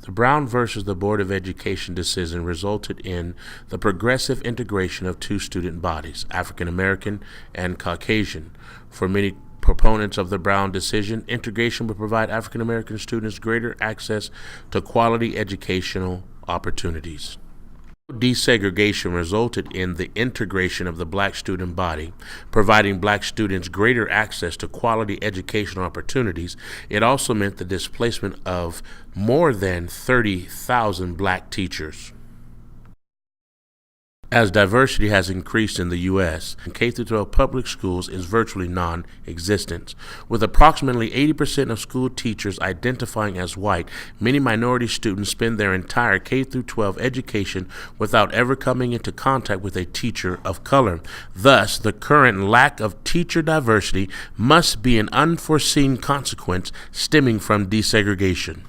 The Brown versus the Board of Education decision resulted in the progressive integration of two student bodies, African American and Caucasian. For many proponents of the Brown decision, integration would provide African American students greater access to quality educational opportunities. Desegregation resulted in the integration of the black student body, providing black students greater access to quality educational opportunities. It also meant the displacement of more than 30,000 black teachers. As diversity has increased in the U.S., K-12 public schools is virtually non-existent. With approximately 80% of school teachers identifying as white, many minority students spend their entire K-12 education without ever coming into contact with a teacher of color. Thus, the current lack of teacher diversity must be an unforeseen consequence stemming from desegregation.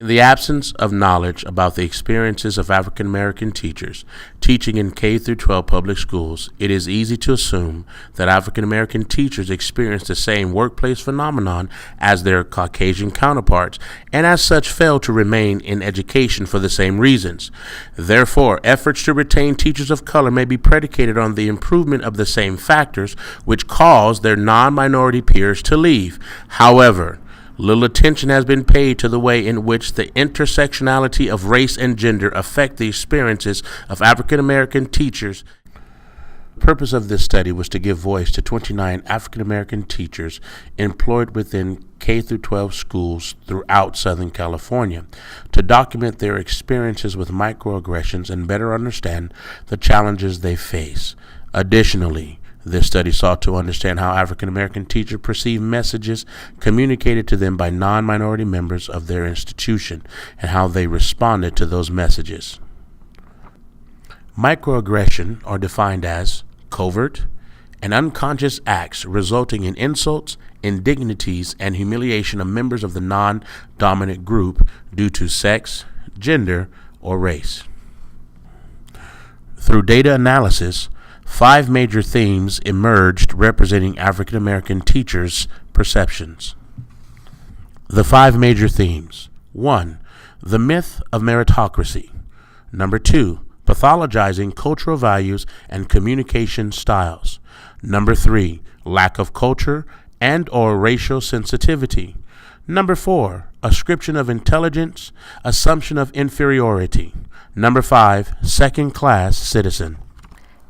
In the absence of knowledge about the experiences of African American teachers teaching in K-12 public schools, it is easy to assume that African American teachers experience the same workplace phenomenon as their Caucasian counterparts, and as such fail to remain in education for the same reasons. Therefore, efforts to retain teachers of color may be predicated on the improvement of the same factors which cause their non-minority peers to leave. However, little attention has been paid to the way in which the intersectionality of race and gender affect the experiences of African American teachers. The purpose of this study was to give voice to 29 African American teachers employed within K-12 schools throughout Southern California to document their experiences with microaggressions and better understand the challenges they face. Additionally, this study sought to understand how African American teachers perceive messages communicated to them by non-minority members of their institution and how they responded to those messages. Microaggression are defined as covert and unconscious acts resulting in insults, indignities, and humiliation of members of the non-dominant group due to sex, gender, or race. Through data analysis, 5 major themes emerged representing African American teachers' perceptions. The 5 major themes. 1. The myth of meritocracy. 2. Pathologizing cultural values and communication styles. 3. Lack of culture and/or racial sensitivity. 4. Ascription of intelligence, assumption of inferiority. 5. Second-class citizen.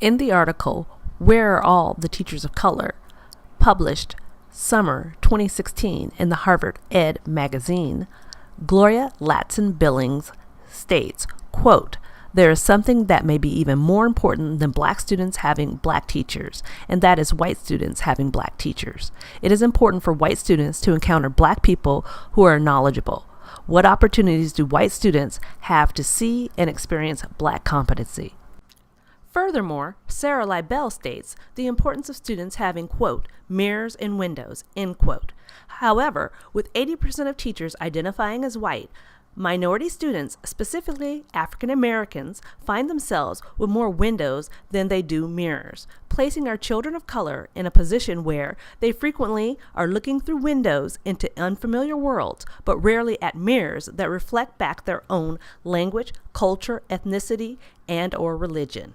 In the article, Where Are All the Teachers of Color?, published summer 2016 in the Harvard Ed magazine, Gloria Latson Billings states, quote, "There is something that may be even more important than black students having black teachers, and that is white students having black teachers. It is important for white students to encounter black people who are knowledgeable. What opportunities do white students have to see and experience black competency?" Furthermore, Sarah Leibel states the importance of students having, quote, "mirrors and windows," end quote. However, with 80% of teachers identifying as white, minority students, specifically African Americans, find themselves with more windows than they do mirrors, placing our children of color in a position where they frequently are looking through windows into unfamiliar worlds, but rarely at mirrors that reflect back their own language, culture, ethnicity, and/or religion.